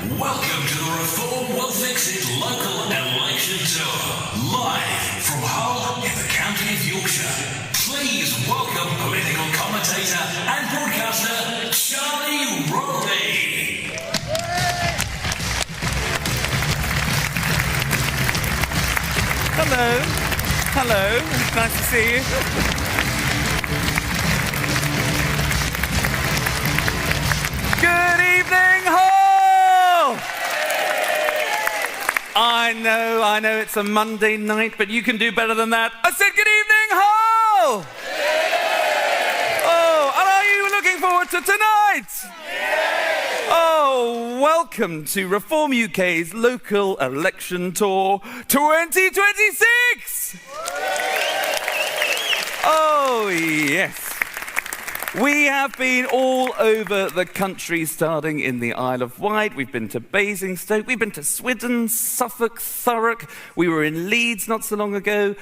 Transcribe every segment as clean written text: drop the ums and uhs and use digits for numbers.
Welcome to the Reform Will Fix It local election tour, live from Hull in the county of Yorkshire. Please welcome political commentator and broadcaster, Charlie Rowley. Hello. Hello. Nice to see you. Good evening, Hull! I know it's a Monday night, but you can do better than that. I said good evening, Hull! Oh, and are you looking forward to tonight? Oh, welcome to Reform UK's local election tour 2026! Oh, yes. We have been all over the country, starting in the Isle of Wight. We've been to Basingstoke, we've been to Swindon, Suffolk, Thurrock. We were in Leeds not so long ago.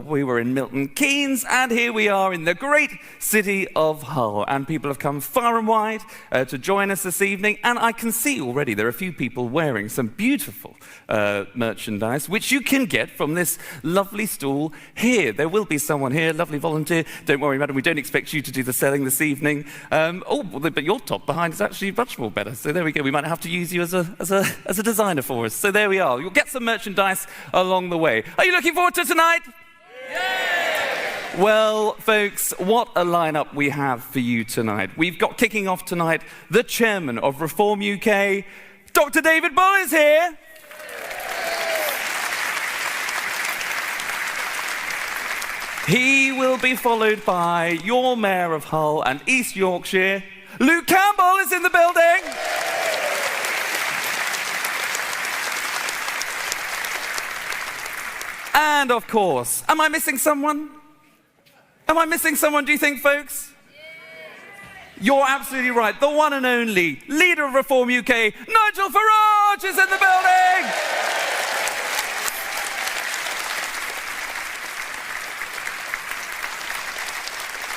We were in Milton Keynes, and here we are in the great city of Hull. And people have come far and wide to join us this evening. And I can see already there are a few people wearing some beautiful merchandise, which you can get from this lovely stall here. There will be someone here, lovely volunteer. Don't worry, madam, we don't expect you to do the selling this evening. But your top behind is actually much more better. So there we go. We might have to use you as a designer for us. So there we are. You'll get some merchandise along the way. Are you looking forward to tonight? Yeah! Well, folks, what a lineup we have for you tonight. We've got kicking off tonight the chairman of Reform UK, Dr. David Bull is here. He will be followed by your Mayor of Hull and East Yorkshire, Luke Campbell is in the building. And of course, am I missing someone? Am I missing someone, do you think, folks? You're absolutely right. The one and only leader of Reform UK, Nigel Farage is in the building.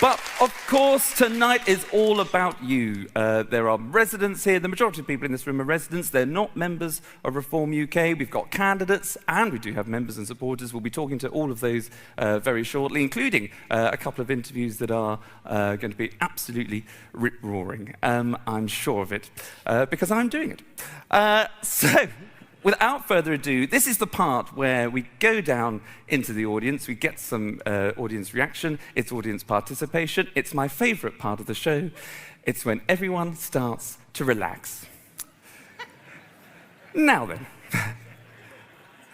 But, of course, tonight is all about you. There are residents here. The majority of people in this room are residents. They're not members of Reform UK. We've got candidates, and we do have members and supporters. We'll be talking to all of those very shortly, including a couple of interviews that are going to be absolutely rip-roaring. I'm sure of it, because I'm doing it. So, without further ado, this is the part where we go down into the audience, we get some audience reaction, it's audience participation. It's my favourite part of the show. It's when everyone starts to relax. Now then.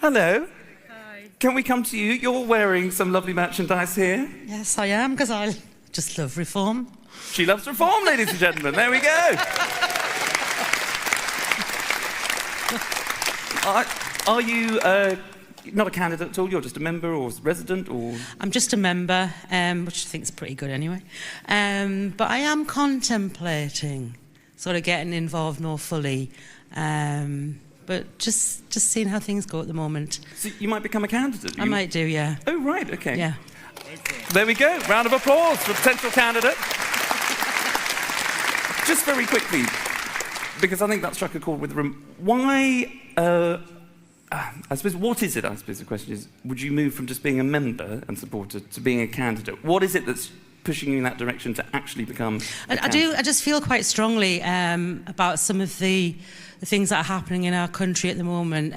Hello. Hi. Can we come to you? You're wearing some lovely merchandise here. Yes, I am, because I just love Reform. She loves Reform, ladies and gentlemen. There we go. Are you not a candidate at all? You're just a member or resident? Or I'm just a member, which I think is pretty good anyway. But I am contemplating sort of getting involved more fully. But just seeing how things go at the moment. So you might become a candidate? I might do, yeah. Oh, right, okay. Yeah. There we go. Round of applause for a potential candidate. Just very quickly, because I think that struck a chord with the room. Why, I suppose, what is it, I suppose the question is, would you move from just being a member and supporter to being a candidate? What is it that's pushing you in that direction to actually become a candidate? I just feel quite strongly about some of the things that are happening in our country at the moment,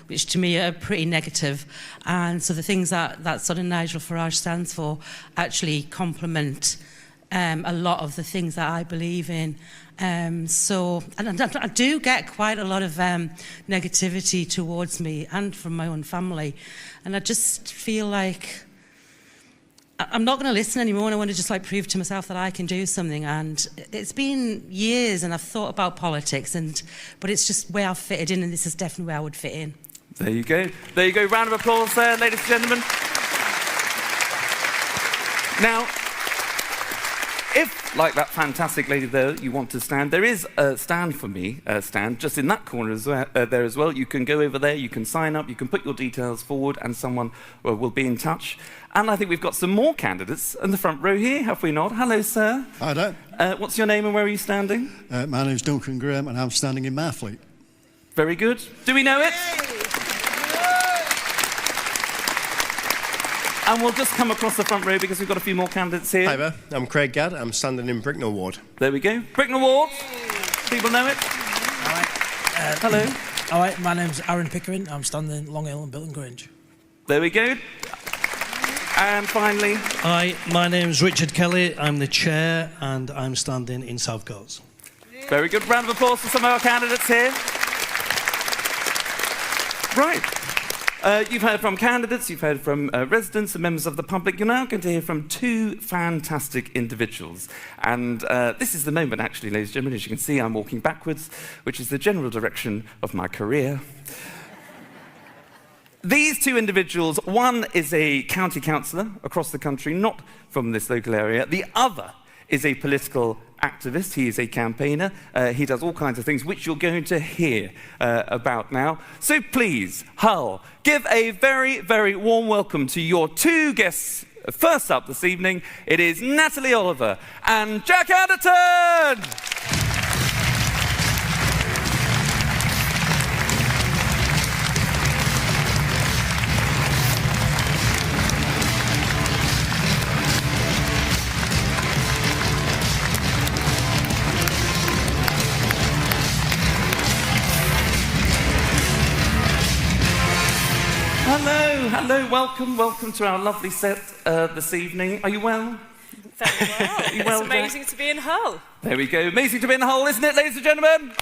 which to me are pretty negative. And so the things that sort of Nigel Farage stands for actually complement a lot of the things that I believe in. So I do get quite a lot of negativity towards me and from my own family. And I just feel like I'm not going to listen anymore, and I want to just like prove to myself that I can do something. And it's been years, and I've thought about politics, but it's just where I've fitted in, and this is definitely where I would fit in. There you go. There you go. Round of applause there, ladies and gentlemen. Now, if, like that fantastic lady there, you want to stand, there is a stand for me, stand just in that corner as well, there as well. You can go over there, you can sign up, you can put your details forward, and someone will be in touch. And I think we've got some more candidates in the front row here, have we not? Hello, sir. Hi there. What's your name and where are you standing? My name's Duncan Graham, and I'm standing in Marfleet. Very good. Do we know it? And we'll just come across the front row because we've got a few more candidates here. Hi there, I'm Craig Gadd. I'm standing in Bricknell Ward. There we go. Bricknell Ward. People know it. All right. Hello. All right, my name's Aaron Pickering. I'm standing in Long Hill and Bilton Grange. There we go. And finally... Hi, my name's Richard Kelly. I'm the chair and I'm standing in South Coats. Very good. Round of applause for some of our candidates here. Right. You've heard from candidates, you've heard from residents and members of the public. You're now going to hear from two fantastic individuals. And this is the moment, actually, ladies and gentlemen. As you can see, I'm walking backwards, which is the general direction of my career. These two individuals, one is a county councillor across the country, not from this local area. The other is a political activist. He is a campaigner. He does all kinds of things, which you're going to hear about now. So please, Hull, give a very, very warm welcome to your two guests. First up this evening, it is Natalie Oliver and Jack Anderton! Hello, welcome to our lovely set this evening. Are you well? Very well. You well, it's amazing to be in Hull. There we go. Amazing to be in Hull, isn't it, ladies and gentlemen?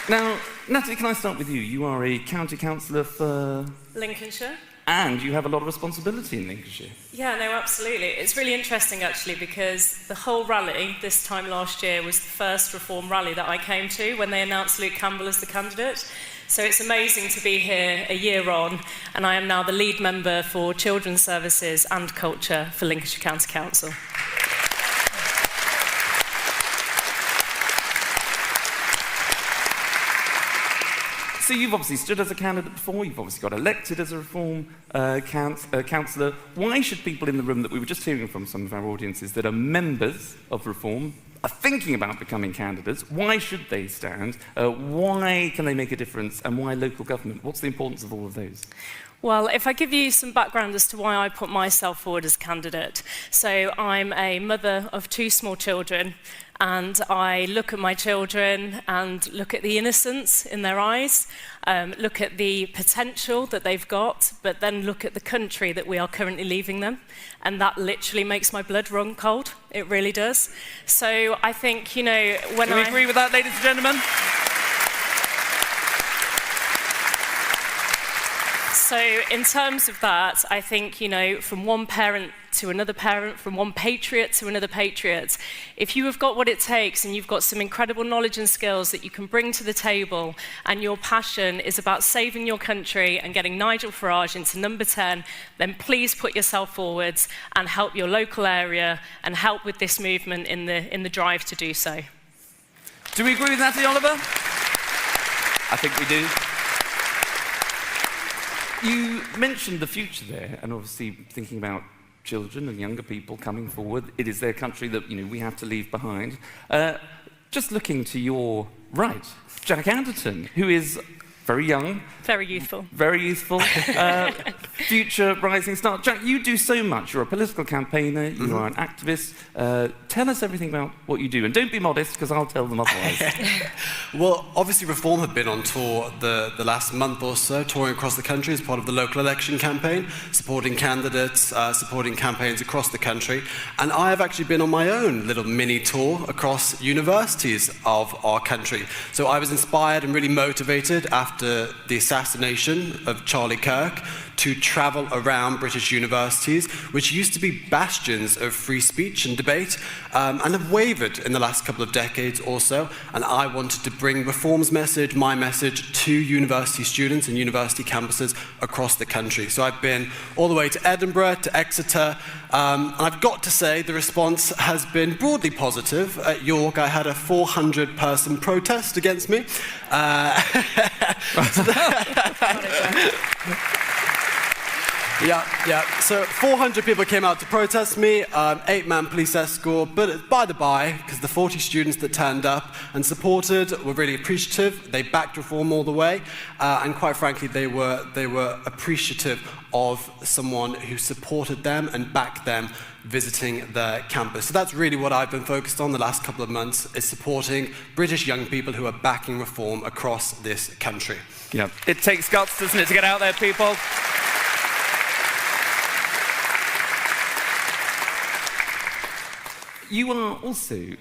Now, Natalie, can I start with you? You are a county councillor for... Lincolnshire. And you have a lot of responsibility in Lincolnshire. Yeah, no, absolutely. It's really interesting, actually, because the whole rally this time last year was the first Reform rally that I came to when they announced Luke Campbell as the candidate. So it's amazing to be here a year on, and I am now the lead member for Children's Services and Culture for Lincolnshire County Council. So you've obviously stood as a candidate before, you've obviously got elected as a Reform councillor. Why should people in the room that we were just hearing from some of our audiences that are members of Reform, are thinking about becoming candidates, why should they stand? Why can they make a difference? And why local government? What's the importance of all of those? Well, if I give you some background as to why I put myself forward as a candidate. So I'm a mother of two small children, and I look at my children and look at the innocence in their eyes, look at the potential that they've got, but then look at the country that we are currently leaving them. And that literally makes my blood run cold. It really does. So I think, you know, when Do we agree with that, ladies and gentlemen? So in terms of that, I think, you know, from one parent to another parent, from one patriot to another patriot, if you have got what it takes and you've got some incredible knowledge and skills that you can bring to the table, and your passion is about saving your country and getting Nigel Farage into number 10, then please put yourself forwards and help your local area and help with this movement in the drive to do so. Do we agree with Natalie Oliver? I think we do. You mentioned the future there, and obviously thinking about children and younger people coming forward. It is their country that, you know, we have to leave behind. Just looking to your right, Jack Anderton, who is very young. Very youthful. Very youthful. Future rising star. Jack, you do so much. You're a political campaigner, you are an activist. Tell us everything about what you do, and don't be modest, because I'll tell them otherwise. Well, obviously Reform have been on tour the last month or so, touring across the country as part of the local election campaign, supporting candidates, supporting campaigns across the country. And I have actually been on my own little mini tour across universities of our country. So I was inspired and really motivated after the assassination of Charlie Kirk to travel around British universities, which used to be bastions of free speech and debate, and have wavered in the last couple of decades or so. And I wanted to bring Reform's message, my message, to university students and university campuses across the country. So I've been all the way to Edinburgh, to Exeter, and I've got to say the response has been broadly positive. At York, I had a 400-person protest against me. Yeah. So 400 people came out to protest me, 8-man police escort, but by the by, because the 40 students that turned up and supported were really appreciative. They backed reform all the way, and quite frankly, they were appreciative of someone who supported them and backed them visiting the campus. So that's really what I've been focused on the last couple of months, is supporting British young people who are backing reform across this country. Yeah, it takes guts, doesn't it, to get out there, people? You are also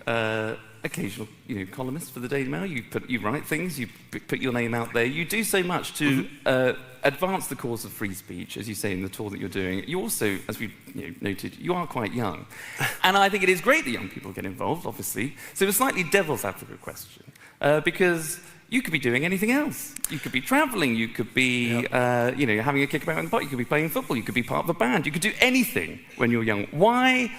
occasional, columnist for the Daily Mail. You write things. You put your name out there. You do so much to advance the cause of free speech, as you say in the tour that you're doing. You also, as we noted, you are quite young, and I think it is great that young people get involved. Obviously, so a slightly devil's advocate question, because you could be doing anything else. You could be travelling. You could be, having a kickabout in the park. You could be playing football. You could be part of a band. You could do anything when you're young. Why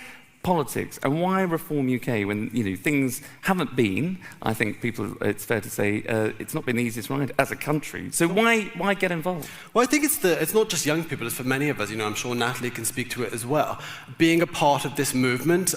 politics, and why Reform UK when things haven't been? I think it's fair to say, it's not been the easiest ride as a country. So why get involved? Well, I think it's not just young people. It's for many of us. I'm sure Natalie can speak to it as well. Being a part of this movement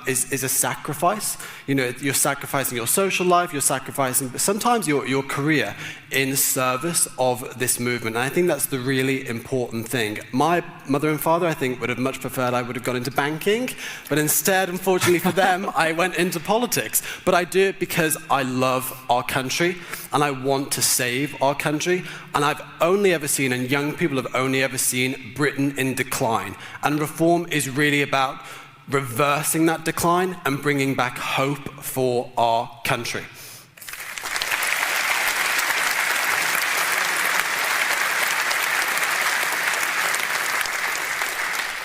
is a sacrifice. You're sacrificing your social life. You're sacrificing sometimes your career in service of this movement. And I think that's the really important thing. My mother and father, I think, would have much preferred I would have gone into banking. But instead, unfortunately for them, I went into politics. But I do it because I love our country and I want to save our country. And I've only ever seen, and young people have only ever seen, Britain in decline. And reform is really about reversing that decline and bringing back hope for our country.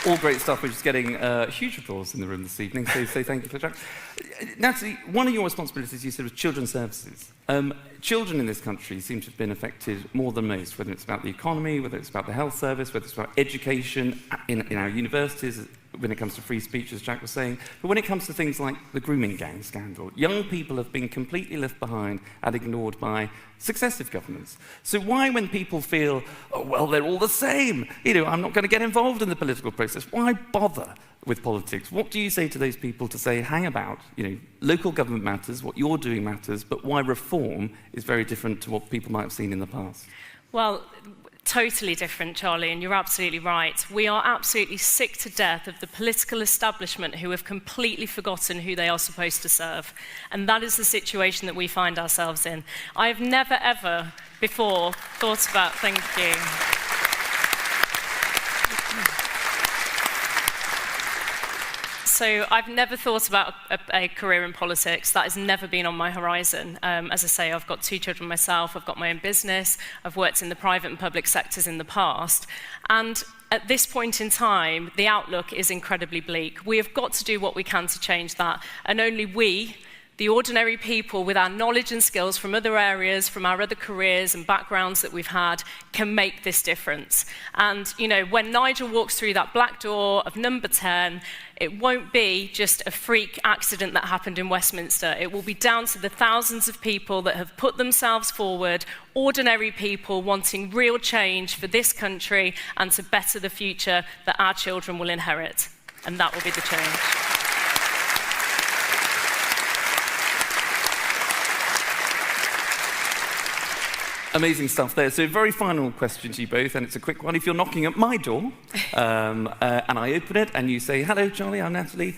All great stuff, which is getting huge applause in the room this evening, so thank you for that. Natalie, one of your responsibilities, you said, was children's services. Children in this country seem to have been affected more than most, whether it's about the economy, whether it's about the health service, whether it's about education in our universities, when it comes to free speech, as Jack was saying. But when it comes to things like the grooming gang scandal, young people have been completely left behind and ignored by successive governments. So why, when people feel, oh, well, they're all the same, I'm not going to get involved in the political process, why bother with politics? What do you say to those people to say, hang about, local government matters, what you're doing matters, but why reform is very different to what people might have seen in the past? Well, totally different, Charlie, and you're absolutely right. We are absolutely sick to death of the political establishment who have completely forgotten who they are supposed to serve. And that is the situation that we find ourselves in. I have never, ever before thought about, thank you. So I've never thought about a career in politics. That has never been on my horizon. As I say, I've got 2 children myself. I've got my own business. I've worked in the private and public sectors in the past. And at this point in time, the outlook is incredibly bleak. We have got to do what we can to change that. And only we, the ordinary people with our knowledge and skills from other areas, from our other careers and backgrounds that we've had, can make this difference. And, when Nigel walks through that black door of number 10, it won't be just a freak accident that happened in Westminster. It will be down to the thousands of people that have put themselves forward, ordinary people wanting real change for this country and to better the future that our children will inherit. And that will be the change. Amazing stuff there. So very final question to you both, and it's a quick one. If you're knocking at my door and I open it and you say, hello, Charlie, I'm Natalie,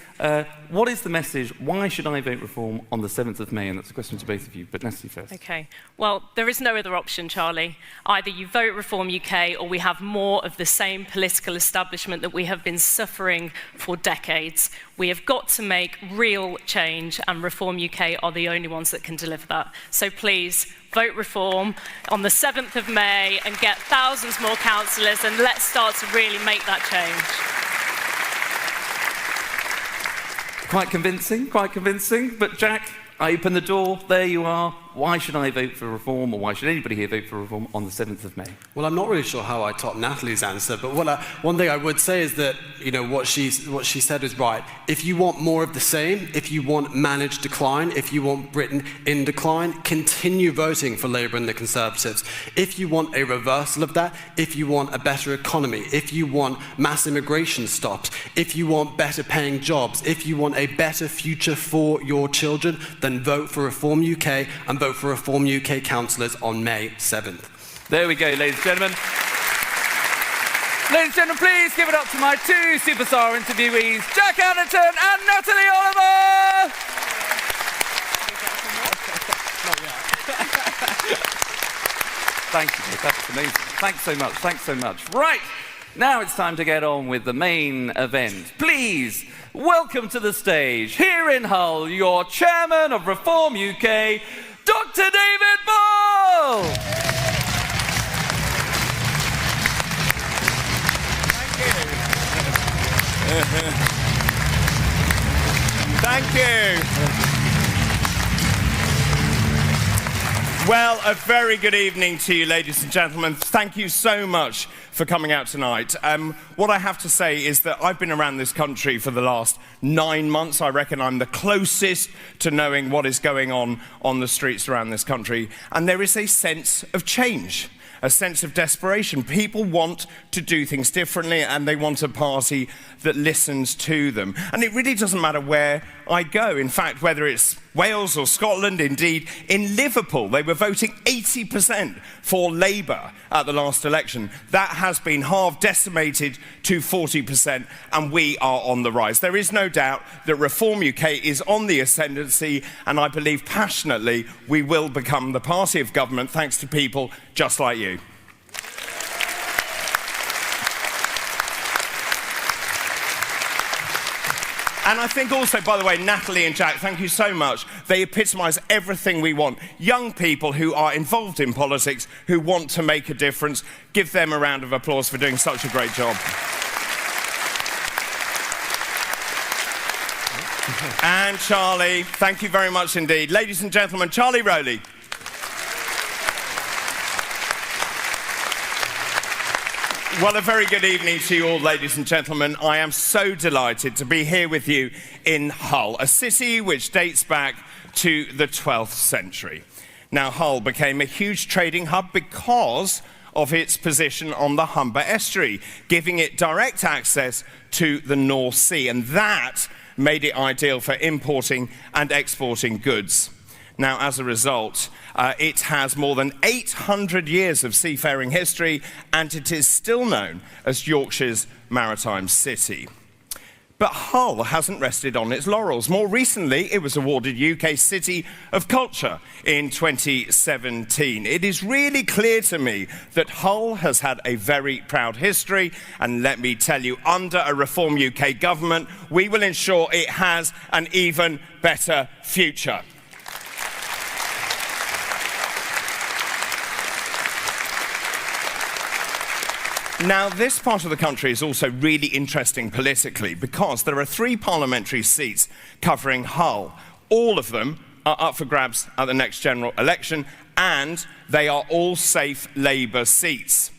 what is the message? Why should I vote reform on the 7th of May? And that's a question to both of you, but Natalie first. Okay. Well, there is no other option, Charlie. Either you vote Reform UK or we have more of the same political establishment that we have been suffering for decades. We have got to make real change, and Reform UK are the only ones that can deliver that. So please, vote Reform on the 7th of May and get thousands more councillors, and let's start to really make that change. Quite convincing, but Jack, I open the door, there you are. why should I vote for reform, or why should anybody here vote for reform on the 7th of May? Well, I'm not really sure how I top Natalie's answer, but one thing I would say is that, you know, what she said is right. If you want more of the same, if you want managed decline, if you want Britain in decline, continue voting for Labour and the Conservatives. If you want a reversal of that, if you want a better economy, if you want mass immigration stopped, if you want better paying jobs, if you want a better future for your children, then vote for Reform UK and vote for Reform UK councillors on May 7th. There we go, ladies and gentlemen. Ladies and gentlemen, please give it up to my two superstar interviewees, Jack Anderton and Natalie Oliver! Thank you, that's amazing. Thanks so much, thanks so much. Right, now it's time to get on with the main event. Please, welcome to the stage, here in Hull, your chairman of Reform UK, Dr. David Ball! Thank you. Well, a very good evening to you, ladies and gentlemen. Thank you so much for coming out tonight. What I have to say is that I've been around this country for the last 9 months. I reckon I'm the closest to knowing what is going on the streets around this country. And there is a sense of change, a sense of desperation. People want to do things differently, and they want a party that listens to them. And it really doesn't matter where I go. In fact, whether it's Wales or Scotland, indeed, in Liverpool, they were voting 80% for Labour at the last election. That has been half decimated to 40%, and we are on the rise. There is no doubt that Reform UK is on the ascendancy, and I believe passionately we will become the party of government thanks to people just like you. And I think also, by the way, Natalie and Jack, thank you so much. They epitomise everything we want. Young people who are involved in politics, who want to make a difference. Give them a round of applause for doing such a great job. And Charlie, thank you very much indeed. Ladies and gentlemen, Charlie Rowley. Well, a very good evening to you all, ladies and gentlemen. I am so delighted to be here with you in Hull, a city which dates back to the 12th century. Now, Hull became a huge trading hub because of its position on the Humber estuary, giving it direct access to the North Sea, and that made it ideal for importing and exporting goods. Now, as a result, it has more than 800 years of seafaring history, and it is still known as Yorkshire's maritime city. But Hull hasn't rested on its laurels. More recently, it was awarded UK City of Culture in 2017. It is really clear to me that Hull has had a very proud history, and let me tell you, under a Reform UK government, we will ensure it has an even better future. Now, this part of the country is also really interesting politically because there are 3 parliamentary seats covering Hull. All of them are up for grabs at the next general election, and they are all safe Labour seats.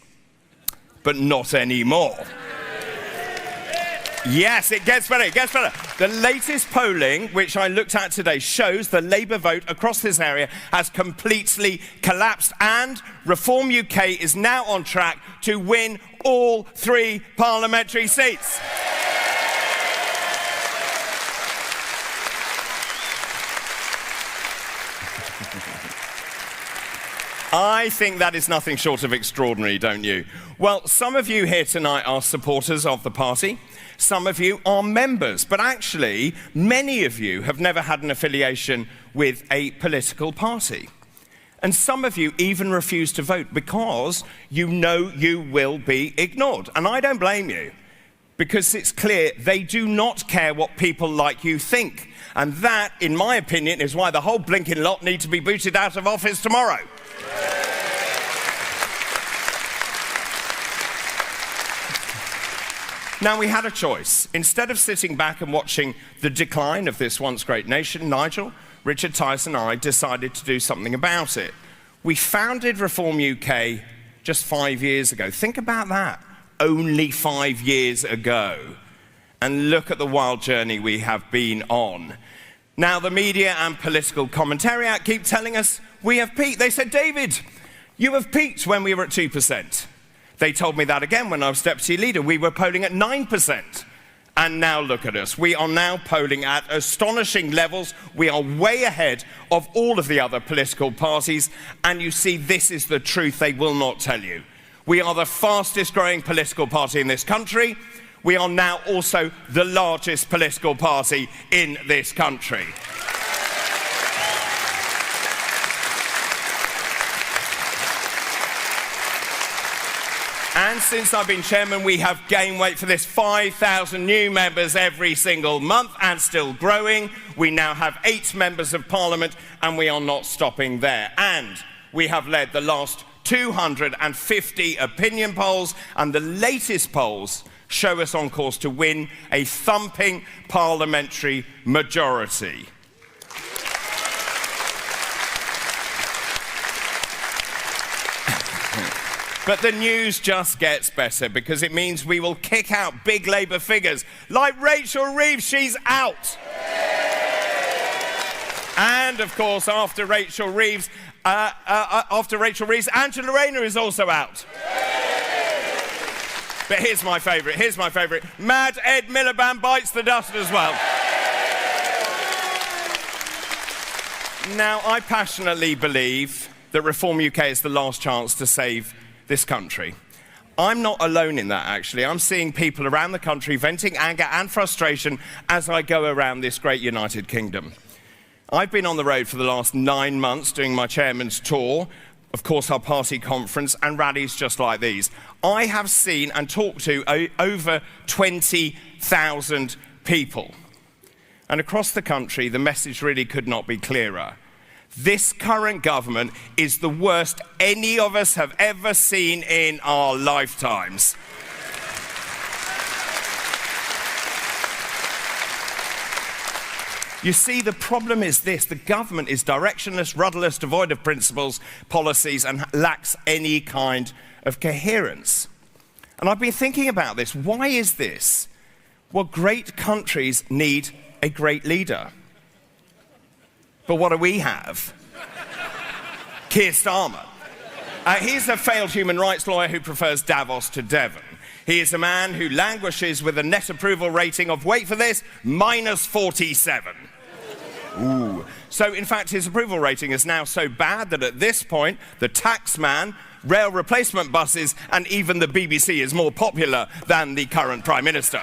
But not anymore. Yes, it gets better, it gets better. The latest polling, which I looked at today, shows the Labour vote across this area has completely collapsed, and Reform UK is now on track to win all 3 parliamentary seats. I think that is nothing short of extraordinary, don't you? Well, some of you here tonight are supporters of the party. Some of you are members, but actually, many of you have never had an affiliation with a political party. And some of you even refuse to vote because you know you will be ignored. And I don't blame you, because it's clear they do not care what people like you think. And that, in my opinion, is why the whole blinking lot need to be booted out of office tomorrow. Now, we had a choice. Instead of sitting back and watching the decline of this once great nation, Nigel, Richard Tyson and I decided to do something about it. We founded Reform UK just 5 years ago. Think about that. Only 5 years ago. And look at the wild journey we have been on. Now, the media and political commentariat keep telling us we have peaked. They said, David, you have peaked when we were at 2%. They told me that again when I was deputy leader. We were polling at 9%. And now look at us. We are now polling at astonishing levels. We are way ahead of all of the other political parties. And you see, this is the truth they will not tell you. We are the fastest growing political party in this country. We are now also the largest political party in this country. And since I've been chairman, we have gained, wait for this, 5,000 new members every single month and still growing. We now have 8 members of parliament and we are not stopping there. And we have led the last 250 opinion polls, and the latest polls show us on course to win a thumping parliamentary majority. But the news just gets better, because it means we will kick out big Labour figures like Rachel Reeves. She's out. And of course, after Rachel Reeves, Angela Rayner is also out. But here's my favourite. Mad Ed Miliband bites the dust as well. Now, I passionately believe that Reform UK is the last chance to save this country. I'm not alone in that, actually. I'm seeing people around the country venting anger and frustration as I go around this great United Kingdom. I've been on the road for the last 9 months doing my chairman's tour, of course our party conference, and rallies just like these. I have seen and talked to over 20,000 people. And across the country, the message really could not be clearer. This current government is the worst any of us have ever seen in our lifetimes. You see, the problem is this: the government is directionless, rudderless, devoid of principles, policies, and lacks any kind of coherence. And I've been thinking about this. Why is this? Well, great countries need a great leader. But what do we have? Keir Starmer. He's a failed human rights lawyer who prefers Davos to Devon. He is a man who languishes with a net approval rating of, wait for this, -47. Ooh. So, in fact, his approval rating is now so bad that at this point, the taxman, rail replacement buses, and even the BBC is more popular than the current Prime Minister.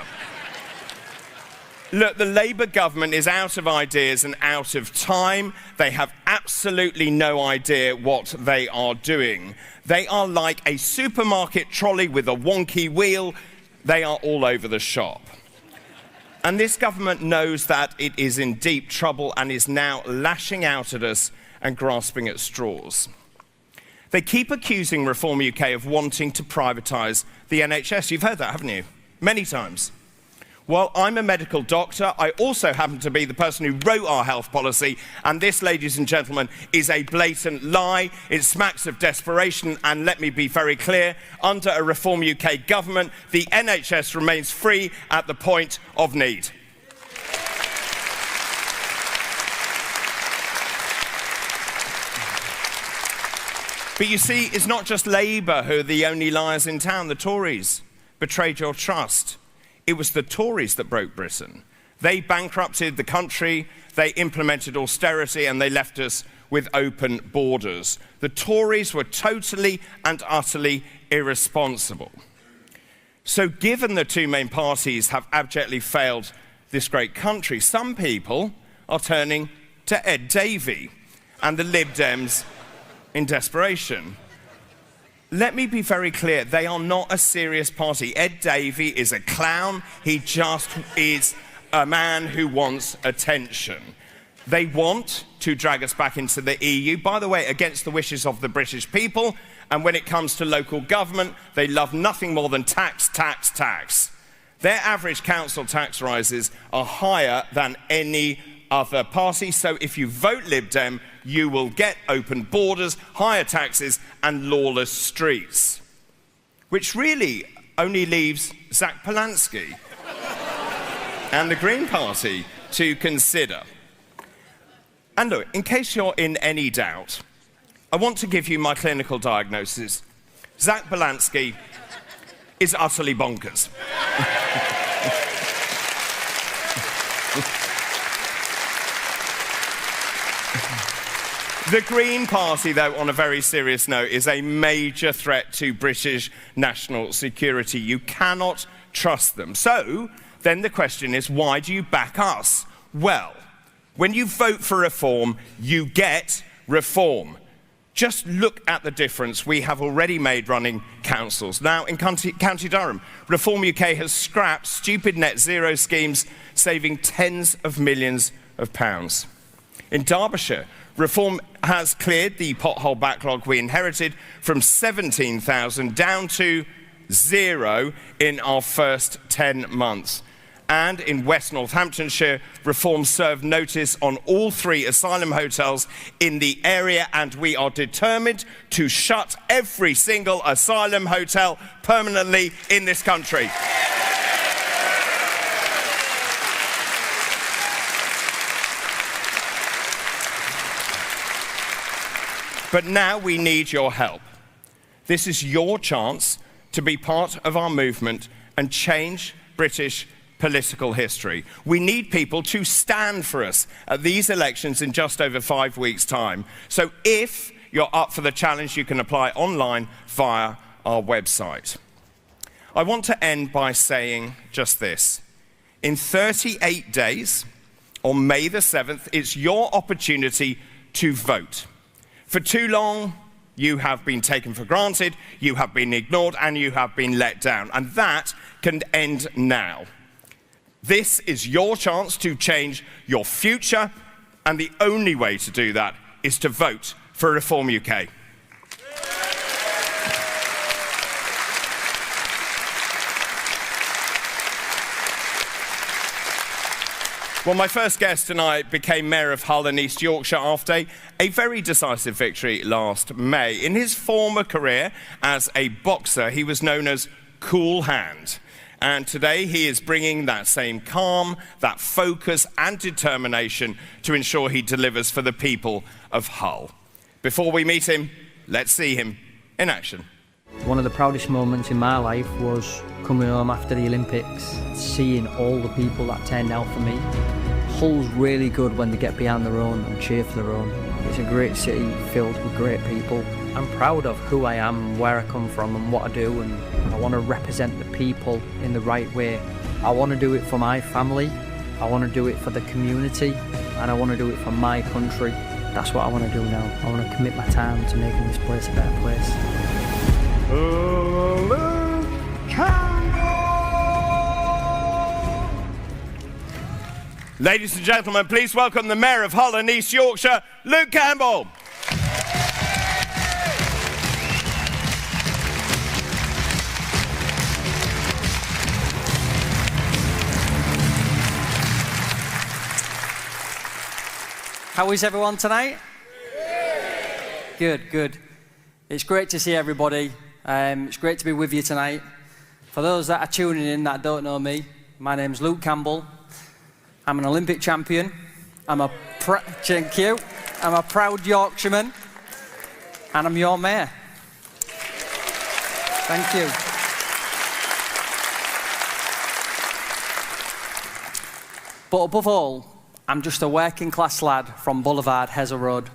Look, the Labour government is out of ideas and out of time. They have absolutely no idea what they are doing. They are like a supermarket trolley with a wonky wheel. They are all over the shop. And this government knows that it is in deep trouble and is now lashing out at us and grasping at straws. They keep accusing Reform UK of wanting to privatise the NHS. You've heard that, haven't you? Many times. Well, I'm a medical doctor. I also happen to be the person who wrote our health policy, and this, ladies and gentlemen, is a blatant lie. It smacks of desperation, and let me be very clear, under a Reform UK government, the NHS remains free at the point of need. But you see, it's not just Labour who are the only liars in town. The Tories betrayed your trust. It was the Tories that broke Britain. They bankrupted the country, they implemented austerity, and they left us with open borders. The Tories were totally and utterly irresponsible. So given the two main parties have abjectly failed this great country, some people are turning to Ed Davey and the Lib Dems in desperation. Let me be very clear, they are not a serious party. Ed Davey is a clown. He just is a man who wants attention. They want to drag us back into the EU, by the way, against the wishes of the British people. And when it comes to local government, they love nothing more than tax, tax, tax. Their average council tax rises are higher than any other party. So if you vote Lib Dem, you will get open borders, higher taxes, and lawless streets. Which really only leaves Zach Polanski and the Green Party to consider. And look, in case you're in any doubt, I want to give you my clinical diagnosis. Zach Polanski is utterly bonkers. The Green Party, though, on a very serious note, is a major threat to British national security. You cannot trust them. So, then the question is, why do you back us? Well, when you vote for reform, you get reform. Just look at the difference we have already made running councils. Now, in County Durham, Reform UK has scrapped stupid net zero schemes, saving tens of millions of pounds. In Derbyshire, Reform has cleared the pothole backlog we inherited from 17,000 down to 0 in our first 10 months. And in West Northamptonshire, Reform served notice on all 3 asylum hotels in the area, and we are determined to shut every single asylum hotel permanently in this country. But now we need your help. This is your chance to be part of our movement and change British political history. We need people to stand for us at these elections in just over 5 weeks' time. So if you're up for the challenge, you can apply online via our website. I want to end by saying just this. In 38 days, on May the 7th, it's your opportunity to vote. For too long, you have been taken for granted, you have been ignored, and you have been let down. And that can end now. This is your chance to change your future, and the only way to do that is to vote for Reform UK. Well, my first guest tonight became Mayor of Hull in East Yorkshire after a very decisive victory last May. In his former career as a boxer, he was known as Cool Hand. And today he is bringing that same calm, that focus and determination to ensure he delivers for the people of Hull. Before we meet him, let's see him in action. One of the proudest moments in my life was coming home after the Olympics, seeing all the people that turned out for me. Hull's really good when they get behind their own and cheer for their own. It's a great city filled with great people. I'm proud of who I am, where I come from and what I do, and I want to represent the people in the right way. I want to do it for my family, I want to do it for the community, and I want to do it for my country. That's what I want to do now. I want to commit my time to making this place a better place. Ladies and gentlemen, please welcome the Mayor of Hull and East Yorkshire, Luke Campbell. How is everyone tonight? Good, good. It's great to see everybody. It's great to be with you tonight. For those that are tuning in that don't know me, my name's Luke Campbell. I'm an Olympic champion. Thank you. I'm a proud Yorkshireman, and I'm your mayor. Thank you. But above all, I'm just a working class lad from Boulevard, Hezza Road.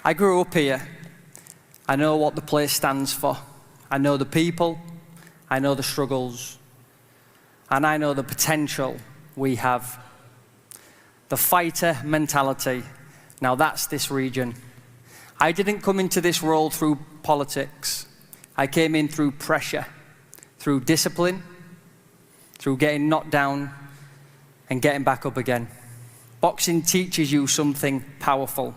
I grew up here. I know what the place stands for. I know the people, I know the struggles, and I know the potential we have. The fighter mentality, now that's this region. I didn't come into this role through politics. I came in through pressure, through discipline, through getting knocked down and getting back up again. Boxing teaches you something powerful.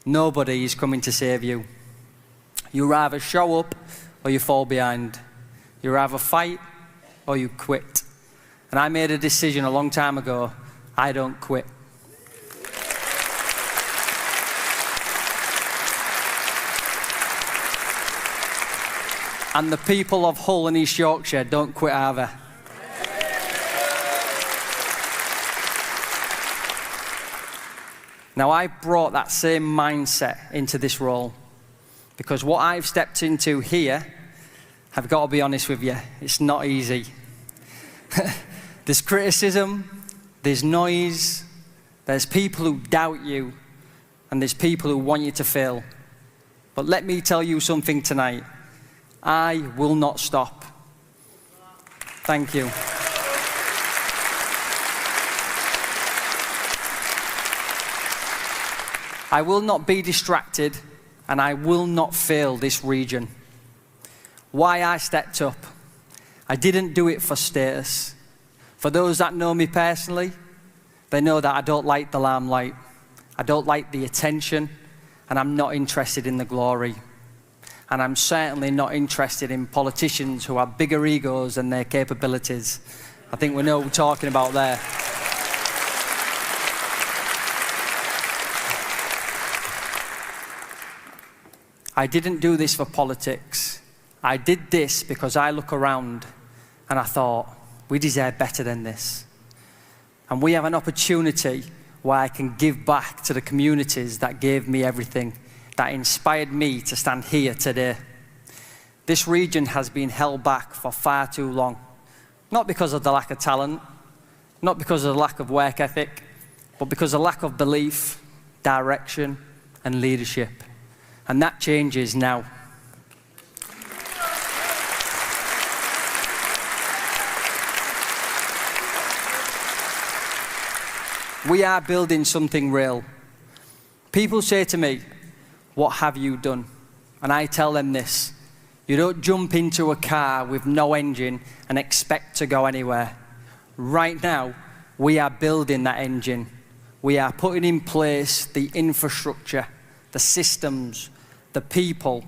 Nobody is coming to save you. You either show up or you fall behind. You either fight or you quit. And I made a decision a long time ago, I don't quit. And the people of Hull and East Yorkshire don't quit either. Now, I brought that same mindset into this role because what I've stepped into here, I've got to be honest with you, it's not easy. There's criticism, there's noise, there's people who doubt you, and there's people who want you to fail. But let me tell you something tonight. I will not stop. Thank you. I will not be distracted, and I will not fail this region. Why I stepped up? I didn't do it for status. For those that know me personally, they know that I don't like the limelight. I don't like the attention, and I'm not interested in the glory. And I'm certainly not interested in politicians who have bigger egos than their capabilities. I think we know what we're talking about there. I didn't do this for politics. I did this because I look around and I thought, we deserve better than this. And we have an opportunity where I can give back to the communities that gave me everything, that inspired me to stand here today. This region has been held back for far too long, not because of the lack of talent, not because of the lack of work ethic, but because of lack of belief, direction, and leadership. And that changes now. We are building something real. People say to me, what have you done? And I tell them this, you don't jump into a car with no engine and expect to go anywhere. Right now, we are building that engine. We are putting in place the infrastructure, the systems, the people,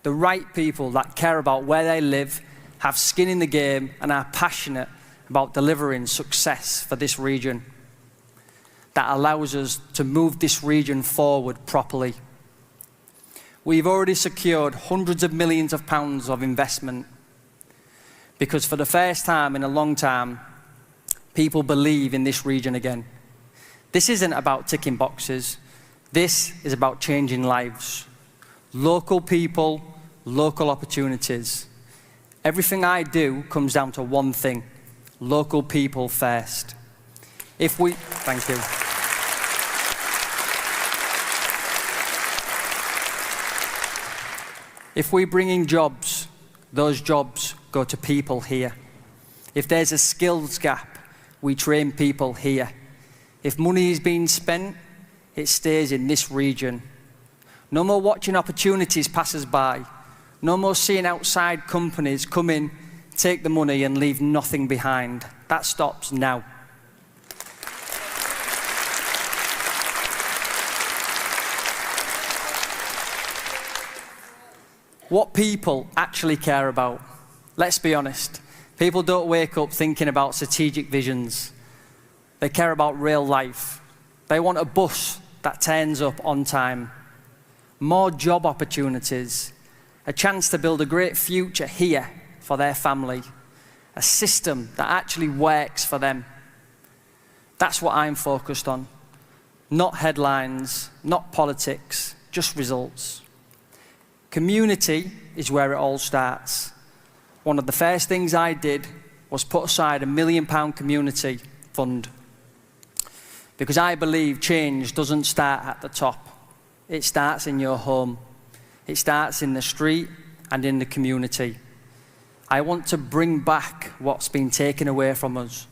the right people that care about where they live, have skin in the game, and are passionate about delivering success for this region. That allows us to move this region forward properly. We've already secured hundreds of millions of pounds of investment because for the first time in a long time, people believe in this region again. This isn't about ticking boxes. This is about changing lives. Local people, local opportunities. Everything I do comes down to one thing, local people first. Thank you. If we bring in jobs, those jobs go to people here. If there's a skills gap, we train people here. If money is being spent, it stays in this region. No more watching opportunities pass us by. No more seeing outside companies come in, take the money and leave nothing behind. That stops now. What people actually care about. Let's be honest. People don't wake up thinking about strategic visions. They care about real life. They want a bus that turns up on time. More job opportunities. A chance to build a great future here for their family. A system that actually works for them. That's what I'm focused on. Not headlines, not politics, just results. Community is where it all starts. One of the first things I did was put aside £1 million community fund. Because I believe change doesn't start at the top. It starts in your home. It starts in the street and in the community. I want to bring back what's been taken away from us.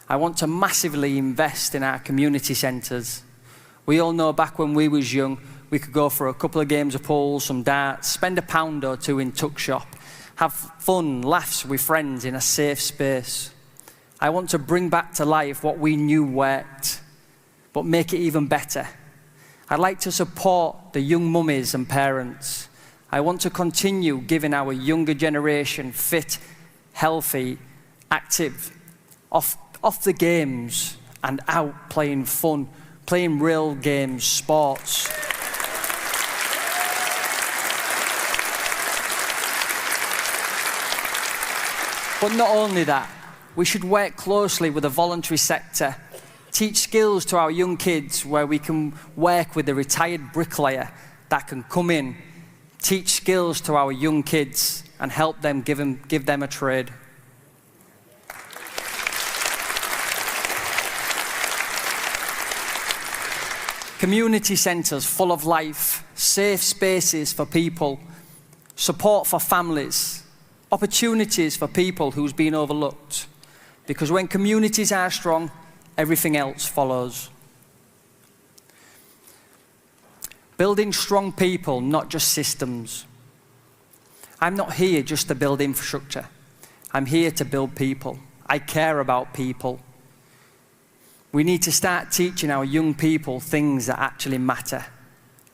I want to massively invest in our community centres. We all know back when we was young, we could go for a couple of games of pool, some darts, spend £1 or £2 in tuck shop, have fun, laughs with friends in a safe space. I want to bring back to life what we knew worked, but make it even better. I'd like to support the young mummies and parents. I want to continue giving our younger generation fit, healthy, active, off the games and out playing fun, playing real games, sports. But not only that, we should work closely with the voluntary sector, teach skills to our young kids where we can work with a retired bricklayer that can come in, teach skills to our young kids and help them, give them a trade. Community centres full of life, safe spaces for people, support for families, opportunities for people who's been overlooked. Because when communities are strong, everything else follows. Building strong people, not just systems. I'm not here just to build infrastructure. I'm here to build people. I care about people. We need to start teaching our young people things that actually matter.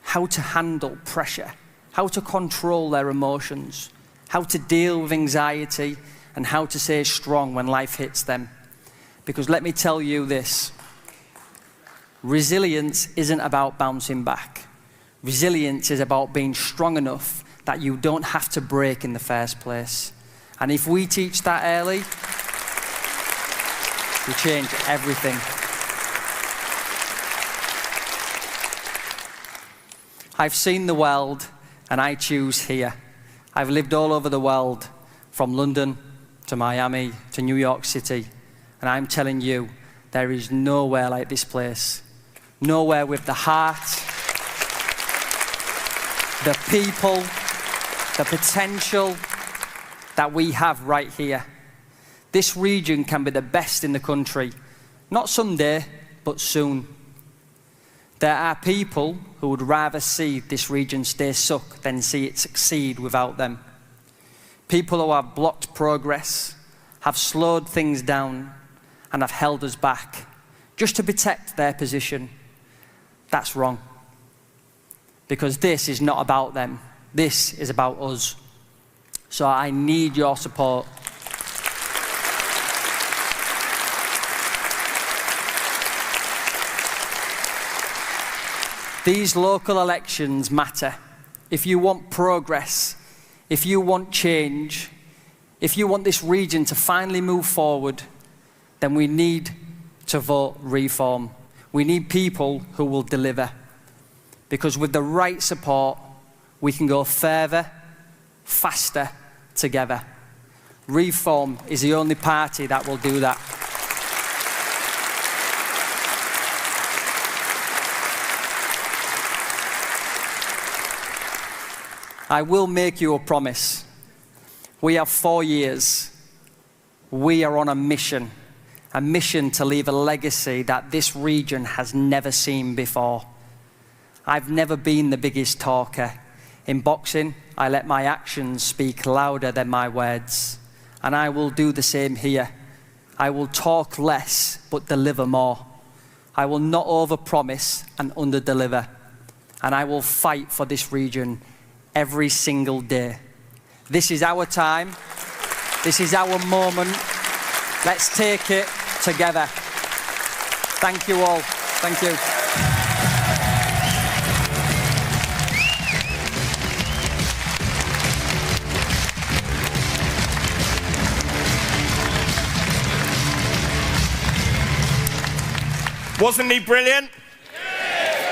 How to handle pressure, how to control their emotions, how to deal with anxiety, and how to stay strong when life hits them. Because let me tell you this, resilience isn't about bouncing back. Resilience is about being strong enough that you don't have to break in the first place. And if we teach that early, we change everything. I've seen the world, and I choose here. I've lived all over the world, from London to Miami to New York City, and I'm telling you, there is nowhere like this place. Nowhere with the heart, the people, the potential that we have right here. This region can be the best in the country, not someday, but soon. There are people who would rather see this region stay stuck than see it succeed without them. People who have blocked progress, have slowed things down, and have held us back just to protect their position. That's wrong. Because this is not about them. This is about us. So I need your support. These local elections matter. If you want progress, if you want change, if you want this region to finally move forward, then we need to vote reform. We need people who will deliver. Because with the right support, we can go further, faster, together. Reform is the only party that will do that. I will make you a promise. We have 4 years. We are on a mission to leave a legacy that this region has never seen before. I've never been the biggest talker. In boxing, I let my actions speak louder than my words. And I will do the same here. I will talk less, but deliver more. I will not overpromise and underdeliver. And I will fight for this region every single day. This is our time. This is our moment. Let's take it together. Thank you all. Thank you. Wasn't he brilliant?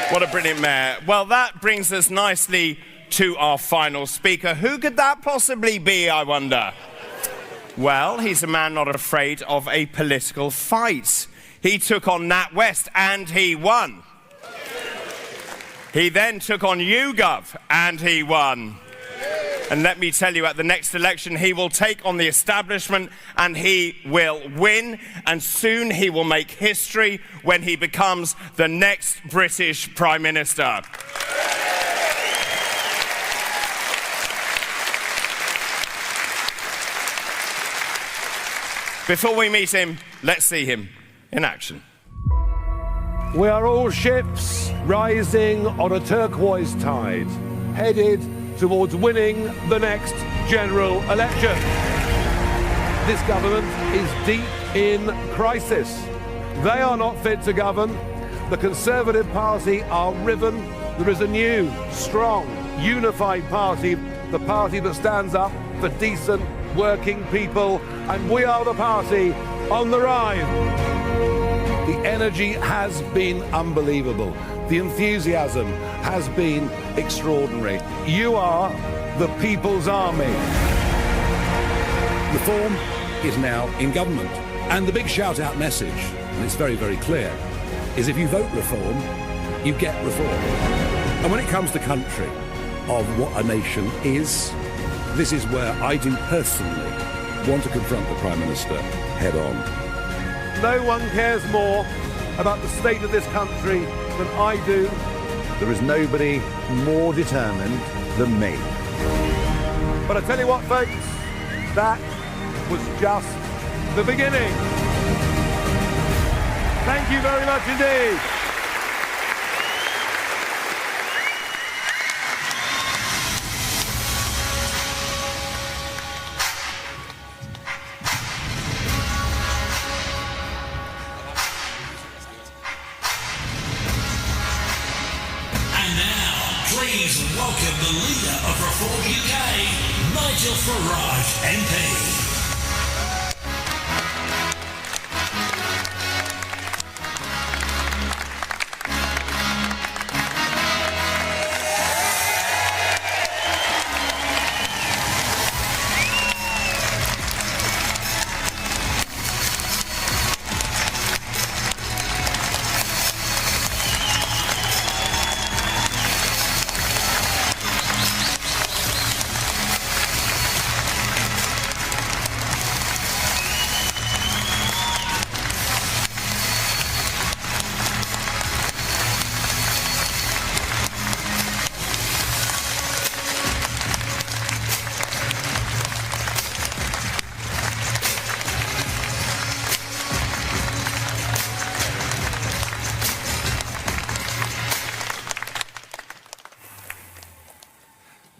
What a brilliant mayor. Well, that brings us nicely to our final speaker. Who could that possibly be, I wonder? Well, he's a man not afraid of a political fight. He took on Nat West and he won. He then took on YouGov and he won. And let me tell you, at the next election, he will take on the establishment and he will win. And soon he will make history when he becomes the next British Prime Minister. Before we meet him, let's see him in action. We are all ships rising on a turquoise tide, headed towards winning the next general election. this government is deep in crisis. They are not fit to govern. The Conservative Party are riven. There is a new, strong, unified party, the party that stands up for decent, working people, and we are the party on the rise. The energy has been unbelievable. The enthusiasm has been extraordinary. You are the people's army. Reform is now in government. And the big shout-out message, and it's very, very clear, is if you vote reform, you get reform. And when it comes to country, of what a nation is, this is where I do personally want to confront the Prime Minister head on. No one cares more about the state of this country than I do. There is nobody more determined than me. But I tell you what, folks, that was just the beginning. Thank you very much indeed. Please welcome the leader of Reform UK, Nigel Farage MP.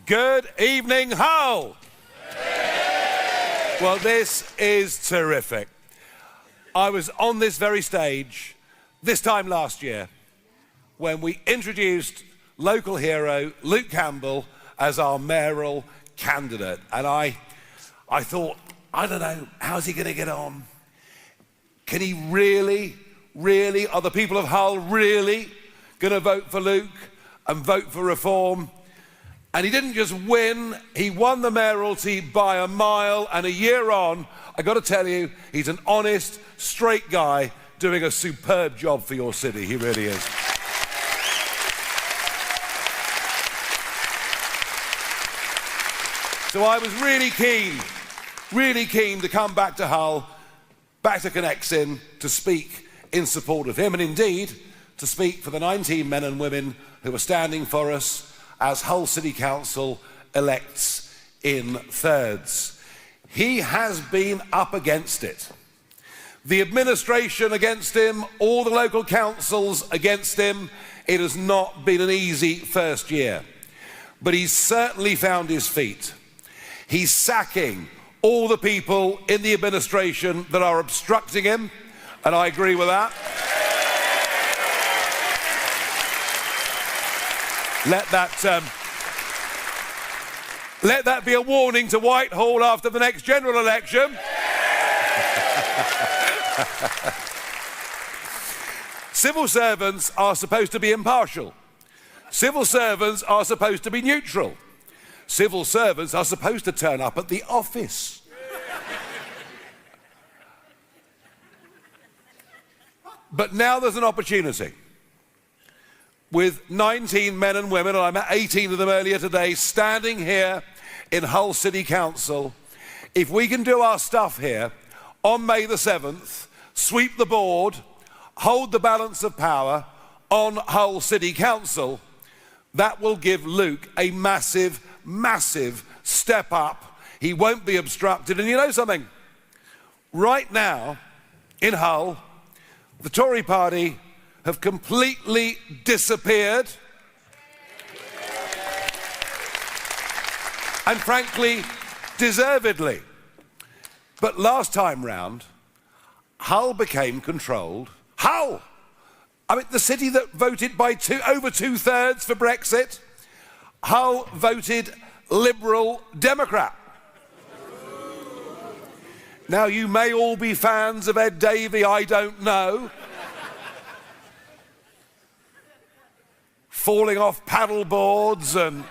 Good evening, Hull. Well, this is terrific. I was on this very stage this time last year when we introduced local hero Luke Campbell as our mayoral candidate. And I thought, I don't know, how's he going to get on? Can he really, are the people of Hull really going to vote for Luke and vote for reform? And he didn't just win, he won the mayoralty by a mile, and a year on, I got to tell you, he's an honest, straight guy doing a superb job for your city. He really is. So I was really keen to come back to Hull, back to Connexin, to speak in support of him, and indeed, to speak for the 19 men and women who are standing for us as Hull City Council elects in thirds. He has been up against it. The administration against him, all the local councils against him. It has not been an easy first year. But he's certainly found his feet. He's sacking all the people in the administration that are obstructing him, and I agree with that. Let that be a warning to Whitehall after the next general election. Civil servants are supposed to be impartial. Civil servants are supposed to be neutral. Civil servants are supposed to turn up at the office. But now there's an opportunity. With 19 men and women, and I met 18 of them earlier today, standing here in Hull City Council. If we can do our stuff here on May the 7th, sweep the board, hold the balance of power on Hull City Council, that will give Luke a massive, massive step up. He won't be obstructed. And you know something? Right now, in Hull, the Tory party have completely disappeared. And frankly, deservedly. But last time round, Hull became controlled. Hull! I mean, the city that voted by over two-thirds for Brexit, Hull voted Liberal Democrat. Now, you may all be fans of Ed Davey, I don't know. Falling off paddle boards and...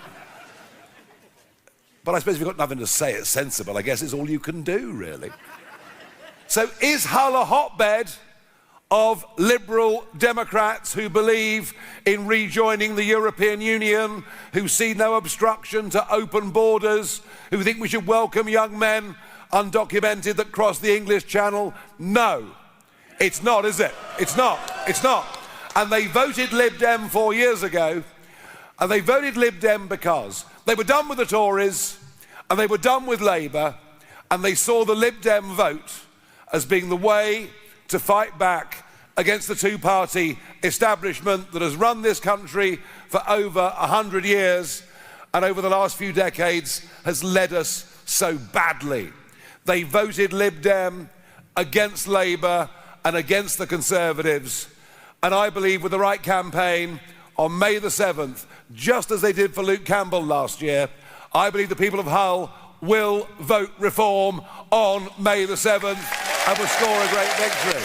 But I suppose if you've got nothing to say, it's sensible. I guess it's all you can do, really. So is Hull a hotbed of Liberal Democrats who believe in rejoining the European Union, who see no obstruction to open borders, who think we should welcome young men undocumented that cross the English Channel? No, it's not, is it? It's not. It's not. And they voted Lib Dem 4 years ago, and they voted Lib Dem because they were done with the Tories, and they were done with Labour, and they saw the Lib Dem vote as being the way to fight back against the two-party establishment that has run this country for over 100 years, and over the last few decades has led us so badly. They voted Lib Dem against Labour and against the Conservatives. And I believe with the right campaign on May the 7th, just as they did for Luke Campbell last year, I believe the people of Hull will vote reform on May the 7th and will score a great victory.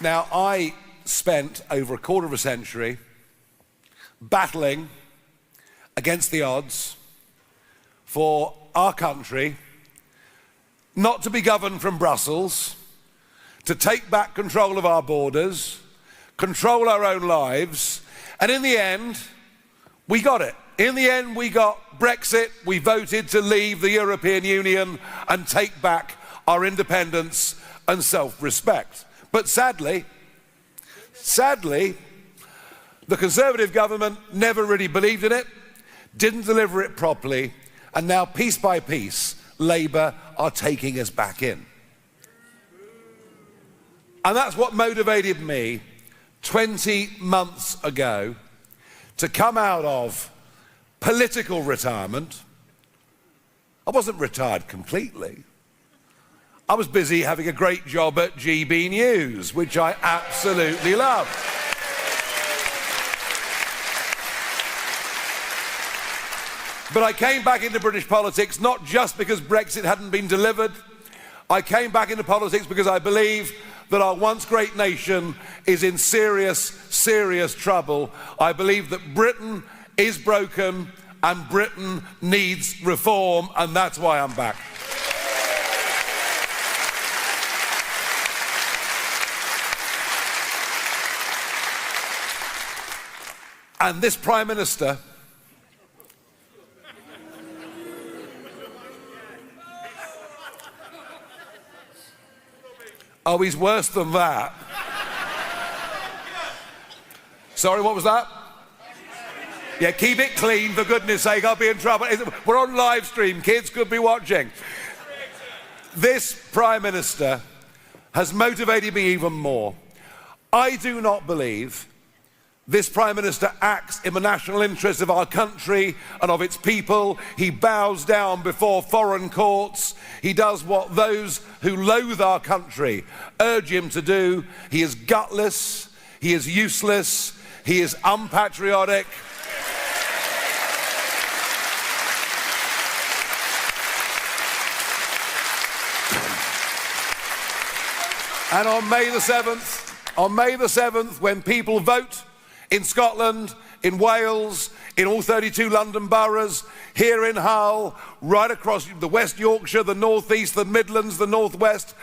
Now, I spent over a quarter of a century battling against the odds for our country not to be governed from Brussels, to take back control of our borders, control our own lives, and in the end, we got it. In the end, we got Brexit. We voted to leave the European Union and take back our independence and self-respect. But sadly, the Conservative government never really believed in it, didn't deliver it properly, and now, piece by piece, Labour are taking us back in. And that's what motivated me 20 months ago to come out of political retirement. I wasn't retired completely. I was busy having a great job at GB News, which I absolutely love. But I came back into British politics not just because Brexit hadn't been delivered. I came back into politics because I believe that our once great nation is in serious, serious trouble. I believe that Britain is broken and Britain needs reform, and that's why I'm back. And this Prime Minister oh, he's worse than that. Sorry, what was that? Yeah, keep it clean, for goodness sake, I'll be in trouble. We're on live stream, kids could be watching. This Prime Minister has motivated me even more. I do not believe this Prime Minister acts in the national interest of our country and of its people. He bows down before foreign courts. He does what those who loathe our country urge him to do. He is gutless. He is useless. He is unpatriotic. And on May the 7th, when people vote in Scotland, in Wales, in all 32 London boroughs, here in Hull, right across the West Yorkshire, the North East, the Midlands, the North West,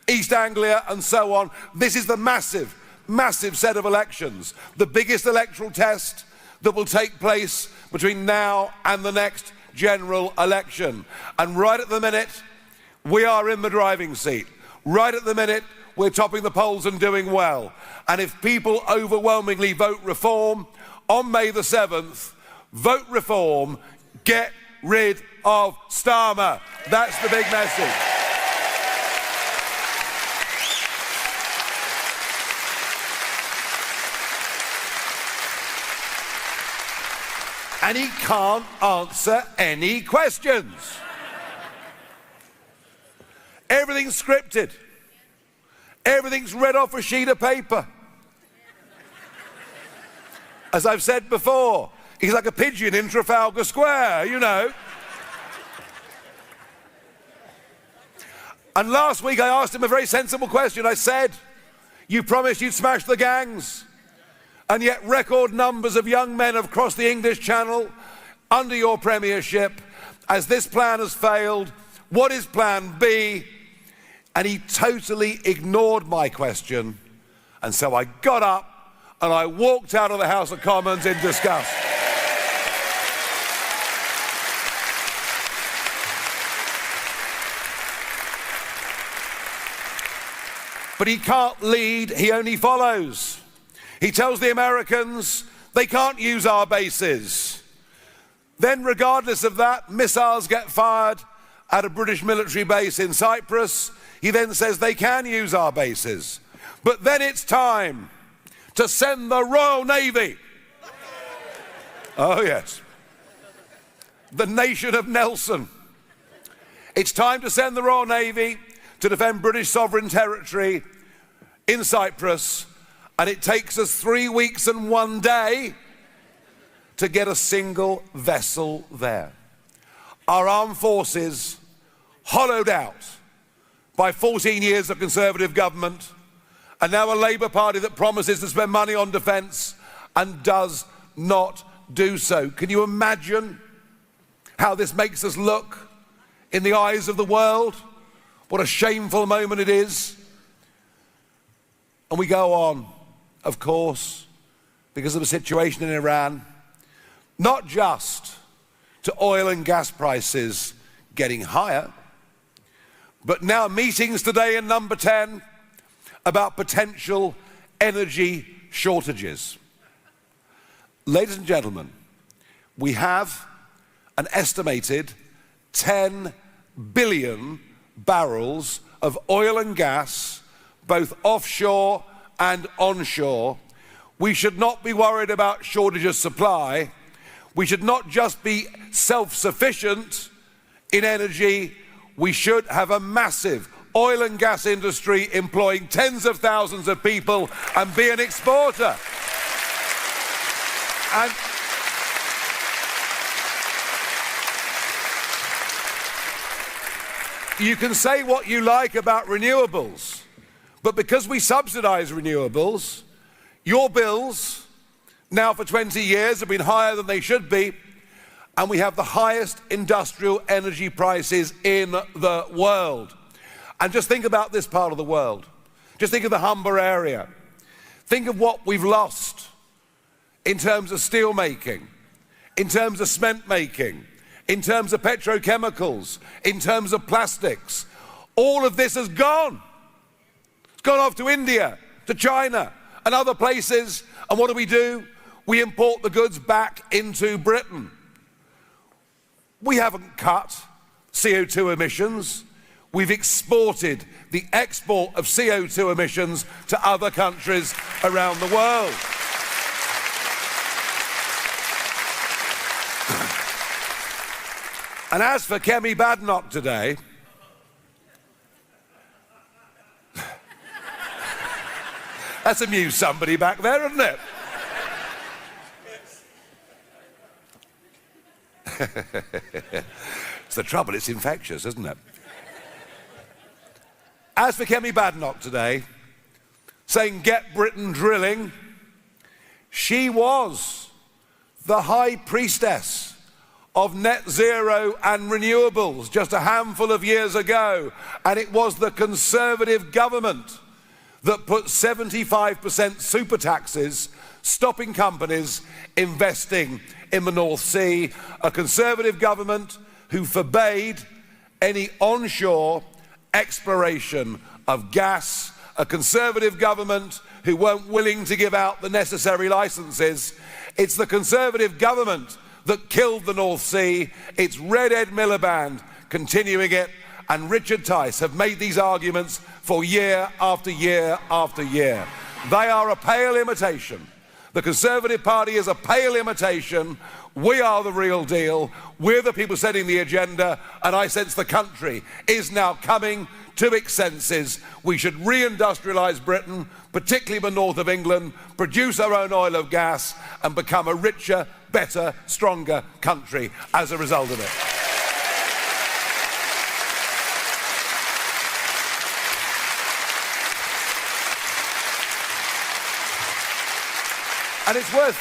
East Anglia, and so on. This is the massive, massive set of elections, the biggest electoral test that will take place between now and the next general election. And right at the minute, we are in the driving seat. Right at the minute, we're topping the polls and doing well. And if people overwhelmingly vote reform on May the 7th, vote reform, get rid of Starmer. That's the big message. and he can't answer any questions. Everything's scripted. Everything's read off a sheet of paper. As I've said before, he's like a pigeon in Trafalgar Square, you know. And last week I asked him a very sensible question. I said, you promised you'd smash the gangs, and yet record numbers of young men have crossed the English Channel under your premiership. As this plan has failed, what is plan B? And he totally ignored my question. And so I got up and I walked out of the House of Commons in disgust. But he can't lead, he only follows. He tells the Americans they can't use our bases. Then, regardless of that, missiles get fired at a British military base in Cyprus. He then says they can use our bases. But then it's time to send the Royal Navy. Oh yes. The nation of Nelson. It's time to send the Royal Navy to defend British sovereign territory in Cyprus, and it takes us 3 weeks and 1 day to get a single vessel there. Our armed forces, hollowed out by 14 years of Conservative government, and now a Labour Party that promises to spend money on defence and does not do so. Can you imagine how this makes us look in the eyes of the world? What a shameful moment it is. And we go on, of course, because of the situation in Iran, not just to oil and gas prices getting higher, but now meetings today in number 10 about potential energy shortages. Ladies and gentlemen, we have an estimated 10 billion barrels of oil and gas, both offshore and onshore. We should not be worried about shortage of supply. We should not just be self-sufficient in energy. We should have a massive oil and gas industry employing tens of thousands of people and be an exporter. And you can say what you like about renewables, but because we subsidize renewables, your bills now for 20 years have been higher than they should be, and we have the highest industrial energy prices in the world. And just think about this part of the world. Just think of the Humber area. Think of what we've lost in terms of steel making, in terms of cement making, in terms of petrochemicals, in terms of plastics. All of this has gone. It's gone off to India, to China, and other places. And what do? We import the goods back into Britain. We haven't cut CO2 emissions. We've exported the export of CO2 emissions to other countries around the world. And as for Kemi Badenoch today, that's amused somebody back there, isn't it? It's the trouble, it's infectious, isn't it? As for Kemi Badenoch today, saying get Britain drilling, she was the high priestess of net zero and renewables just a handful of years ago, and it was the Conservative government that put 75% super taxes, stopping companies investing in the North Sea, a Conservative government who forbade any onshore exploration of gas, a Conservative government who weren't willing to give out the necessary licenses. It's the Conservative government that killed the North Sea. It's Red Ed Miliband continuing it, and Richard Tice have made these arguments for year after year after year. They are a pale imitation. The Conservative Party is a pale imitation. We are the real deal. We're the people setting the agenda, and I sense the country is now coming to its senses. We should re-industrialise Britain, particularly the north of England, produce our own oil and gas, and become a richer, better, stronger country as a result of it. And it's worth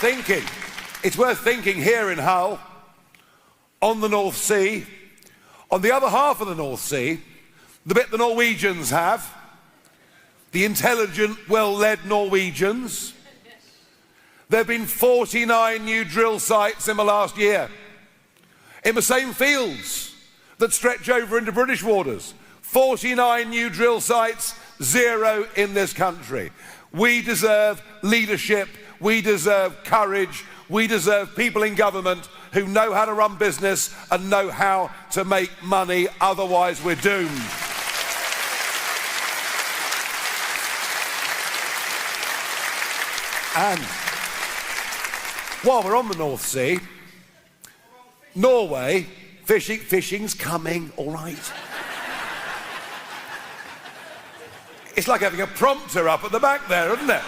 thinking here in Hull, on the North Sea, on the other half of the North Sea, the bit the Norwegians have, the intelligent, well-led Norwegians. There have been 49 new drill sites in the last year, in the same fields that stretch over into British waters. 49 new drill sites, 0 in this country. We deserve leadership. We deserve courage. We deserve people in government who know how to run business and know how to make money. Otherwise, we're doomed. And while we're on the North Sea, Norway, fishing's coming, all right. It's like having a prompter up at the back there, isn't it?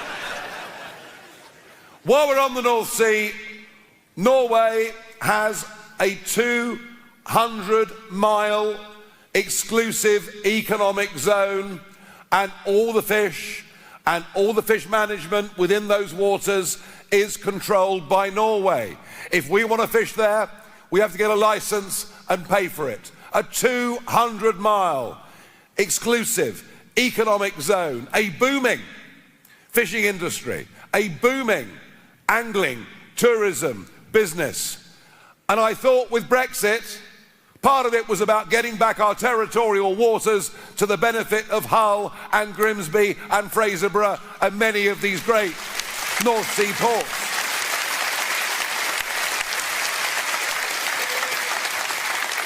While we're on the North Sea, Norway has a 200-mile exclusive economic zone, and all the fish and all the fish management within those waters is controlled by Norway. If we want to fish there, we have to get a license and pay for it. A 200-mile exclusive economic zone, a booming fishing industry, a booming angling, tourism, business. And I thought with Brexit, part of it was about getting back our territorial waters to the benefit of Hull and Grimsby and Fraserburgh and many of these great North Sea ports.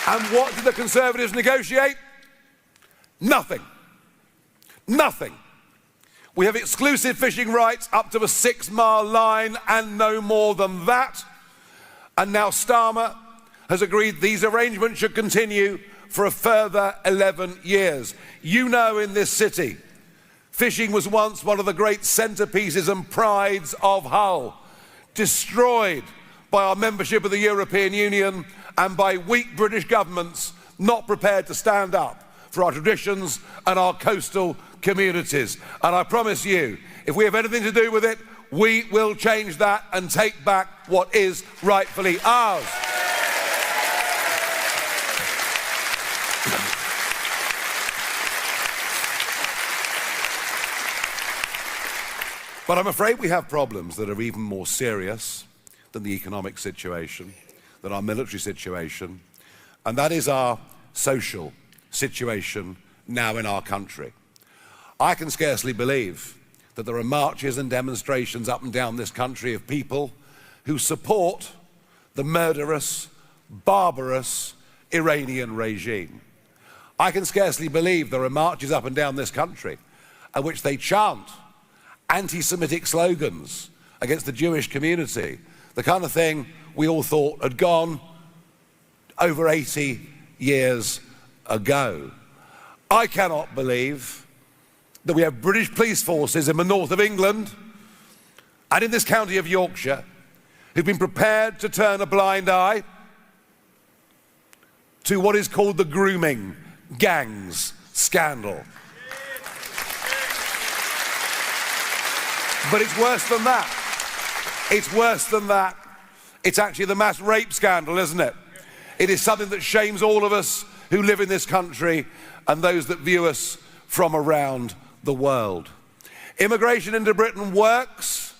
And what did the Conservatives negotiate? Nothing. Nothing. We have exclusive fishing rights up to the 6-mile line and no more than that. And now Starmer has agreed these arrangements should continue for a further 11 years. You know, in this city, fishing was once one of the great centerpieces and prides of Hull, destroyed by our membership of the European Union and by weak British governments not prepared to stand up for our traditions and our coastal communities. And I promise you, if we have anything to do with it, we will change that and take back what is rightfully ours. But I'm afraid we have problems that are even more serious than the economic situation, than our military situation, and that is our social situation now in our country. I can scarcely believe that there are marches and demonstrations up and down this country of people who support the murderous, barbarous Iranian regime. I can scarcely believe there are marches up and down this country at which they chant anti-Semitic slogans against the Jewish community, the kind of thing we all thought had gone over 80 years ago. I cannot believe that we have British police forces in the north of England and in this county of Yorkshire who've been prepared to turn a blind eye to what is called the grooming gangs scandal. But it's worse than that. It's worse than that. It's actually the mass rape scandal, isn't it? It is something that shames all of us who live in this country and those that view us from around the world. Immigration into Britain works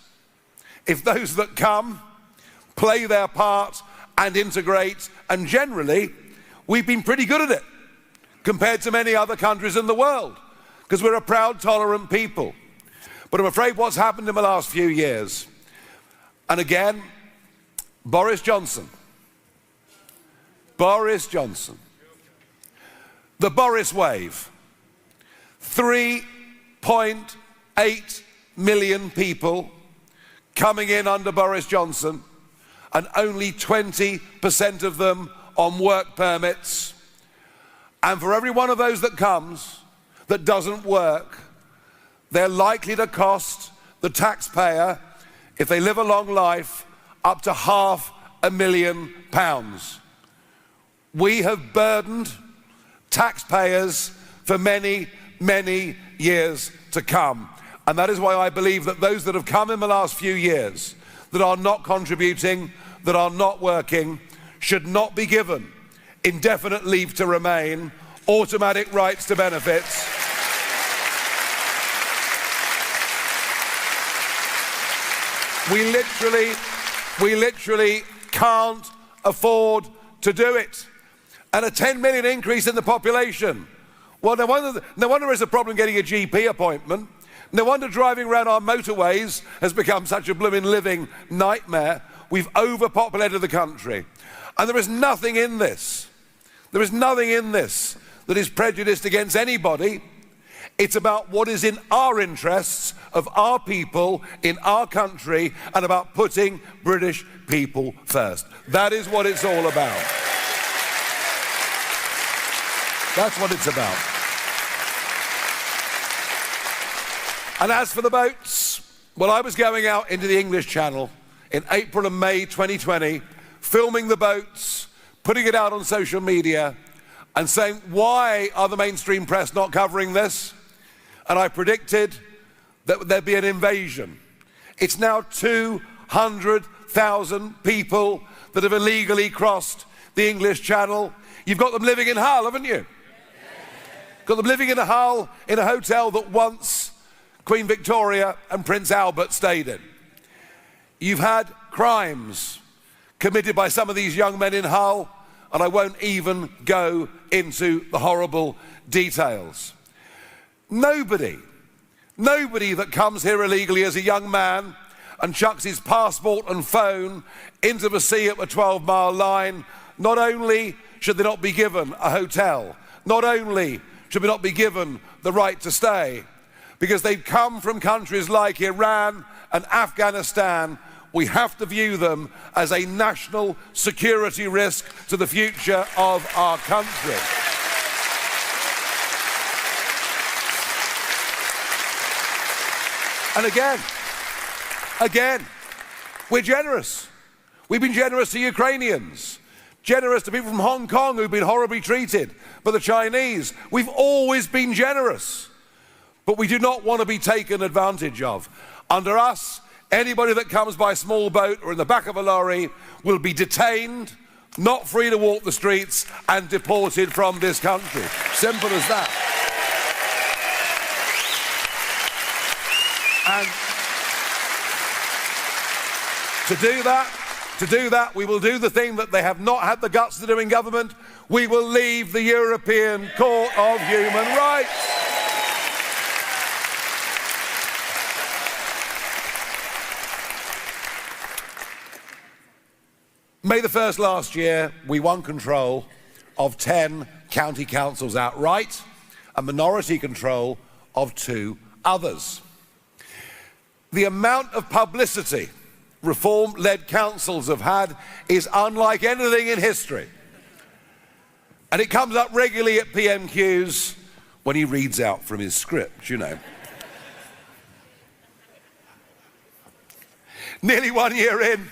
if those that come play their part and integrate, and generally we've been pretty good at it compared to many other countries in the world because we're a proud, tolerant people. But I'm afraid what's happened in the last few years, and again, Boris Johnson, the Boris wave, 3.8 million people coming in under Boris Johnson, and only 20% of them on work permits. And for every one of those that comes that doesn't work, they're likely to cost the taxpayer, if they live a long life, up to £500,000. We have burdened taxpayers for many, many years to come. And that is why I believe that those that have come in the last few years that are not contributing, that are not working, should not be given indefinite leave to remain, automatic rights to benefits. We literally can't afford to do it. And a 10 million increase in the population. Well, no wonder there's a problem getting a GP appointment. No wonder driving around our motorways has become such a blooming living nightmare. We've overpopulated the country. And there is nothing in this. There is nothing in this that is prejudiced against anybody. It's about what is in our interests of our people in our country and about putting British people first. That is what it's all about. That's what it's about. And as for the boats, well, I was going out into the English Channel in April and May 2020, filming the boats, putting it out on social media, and saying, why are the mainstream press not covering this? And I predicted that there'd be an invasion. It's now 200,000 people that have illegally crossed the English Channel. You've got them living in Hull, haven't you? Got them living in a Hull, in a hotel that once Queen Victoria and Prince Albert stayed in. You've had crimes committed by some of these young men in Hull, and I won't even go into the horrible details. Nobody that comes here illegally as a young man and chucks his passport and phone into the sea at the 12-mile line, not only should they not be given a hotel, not only should they not be given the right to stay, because they've come from countries like Iran and Afghanistan, we have to view them as a national security risk to the future of our country. And again, we're generous. We've been generous to Ukrainians, generous to people from Hong Kong who've been horribly treated by the Chinese. We've always been generous, but we do not want to be taken advantage of. Under us, anybody that comes by small boat or in the back of a lorry will be detained, not free to walk the streets, and deported from this country. Simple as that. And to do that, we will do the thing that they have not had the guts to do in government. We will leave the European Court of Human Rights. May the 1st last year, we won control of 10 county councils outright, and minority control of 2 others. The amount of publicity Reform-led councils have had is unlike anything in history. And it comes up regularly at PMQs when he reads out from his script, you know. Nearly 1 year in,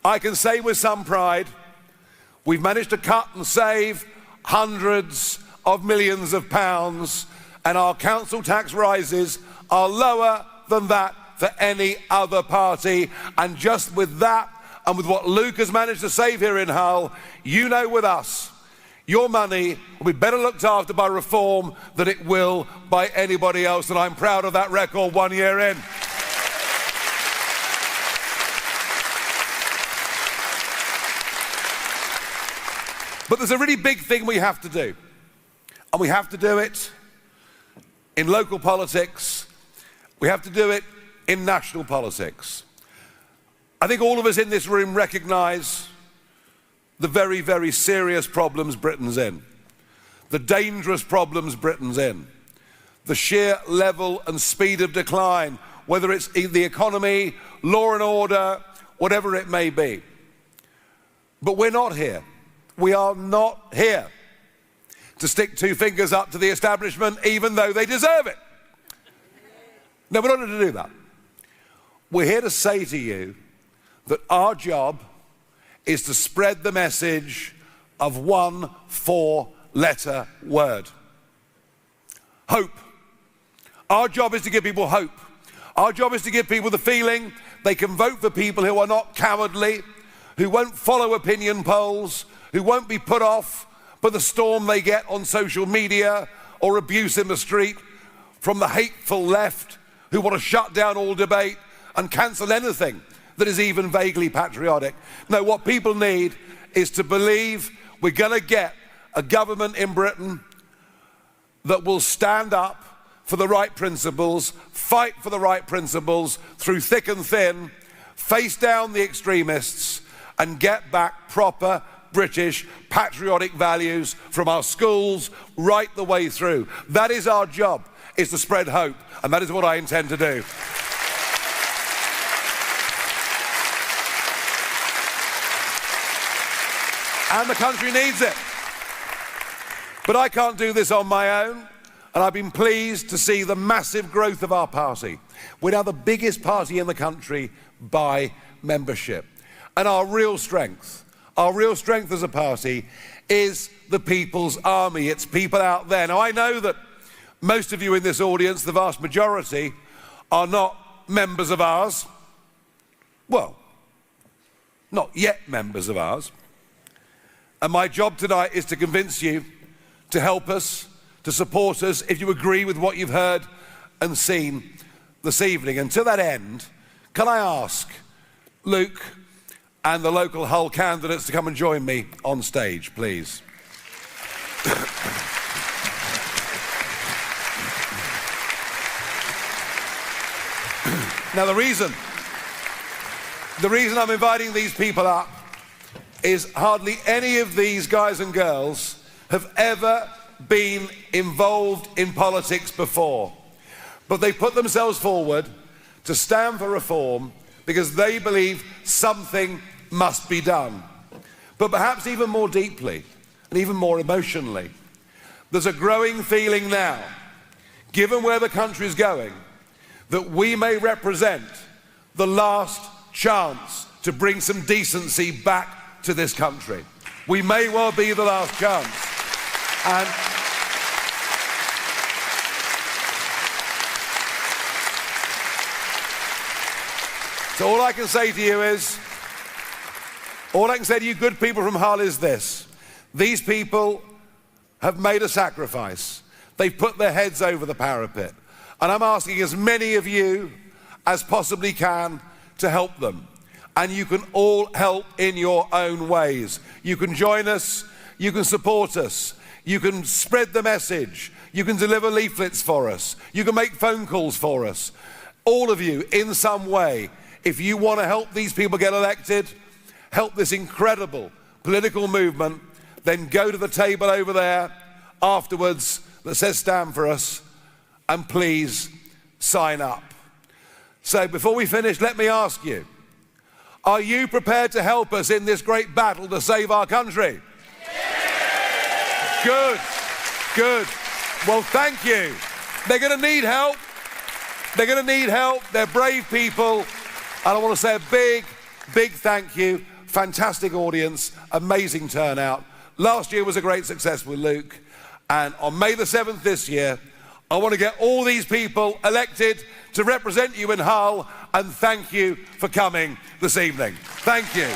I can say with some pride, we've managed to cut and save hundreds of millions of pounds, and our council tax rises are lower than that for any other party. And just with that, and with what Luke has managed to save here in Hull, you know with us, your money will be better looked after by Reform than it will by anybody else, and I'm proud of that record 1 year in. But there's a really big thing we have to do, and we have to do it in local politics, we have to do it in national politics. I think all of us in this room recognise the very, very serious problems Britain's in, the dangerous problems Britain's in, the sheer level and speed of decline, whether it's in the economy, law and order, whatever it may be. But we're not here. We are not here to stick two fingers up to the establishment, even though they deserve it. No, we're not here to do that. We're here to say to you that our job is to spread the message of one 4-letter word. Hope. Our job is to give people hope. Our job is to give people the feeling they can vote for people who are not cowardly, who won't follow opinion polls, who won't be put off by the storm they get on social media or abuse in the street from the hateful left who want to shut down all debate and cancel anything that is even vaguely patriotic. No, what people need is to believe we're going to get a government in Britain that will stand up for the right principles, fight for the right principles through thick and thin, face down the extremists, and get back proper British patriotic values from our schools right the way through. That is our job, is to spread hope, and that is what I intend to do. And the country needs it. But I can't do this on my own, and I've been pleased to see the massive growth of our party. We're now the biggest party in the country by membership. And our real strength as a party is the people's army. It's people out there. Now, I know that most of you in this audience, the vast majority, are not members of ours. Well, not yet members of ours. And my job tonight is to convince you, to help us, to support us, if you agree with what you've heard and seen this evening. And to that end, can I ask Luke and the local Hull candidates to come and join me on stage, please? Now, the reason I'm inviting these people up is hardly any of these guys and girls have ever been involved in politics before. But they put themselves forward to stand for reform because they believe something must be done. But perhaps even more deeply and even more emotionally, there's a growing feeling now, given where the country is going, that we may represent the last chance to bring some decency back to this country. We may well be the last chance. And so all I can say to you is, all I can say to you good people from Hull is this: these people have made a sacrifice. They've put their heads over the parapet. And I'm asking as many of you as possibly can to help them. And you can all help in your own ways. You can join us, you can support us, you can spread the message, you can deliver leaflets for us, you can make phone calls for us. All of you, in some way, if you want to help these people get elected, help this incredible political movement, then go to the table over there afterwards that says Stand For Us, and please sign up. So before we finish, let me ask you, are you prepared to help us in this great battle to save our country? Good, good. Well, thank you. They're going to need help. They're going to need help. They're brave people. And I want to say a big, big thank you. Fantastic audience, amazing turnout. Last year was a great success with Luke. And on May the 7th this year, I want to get all these people elected to represent you in Hull, and thank you for coming this evening. Thank you.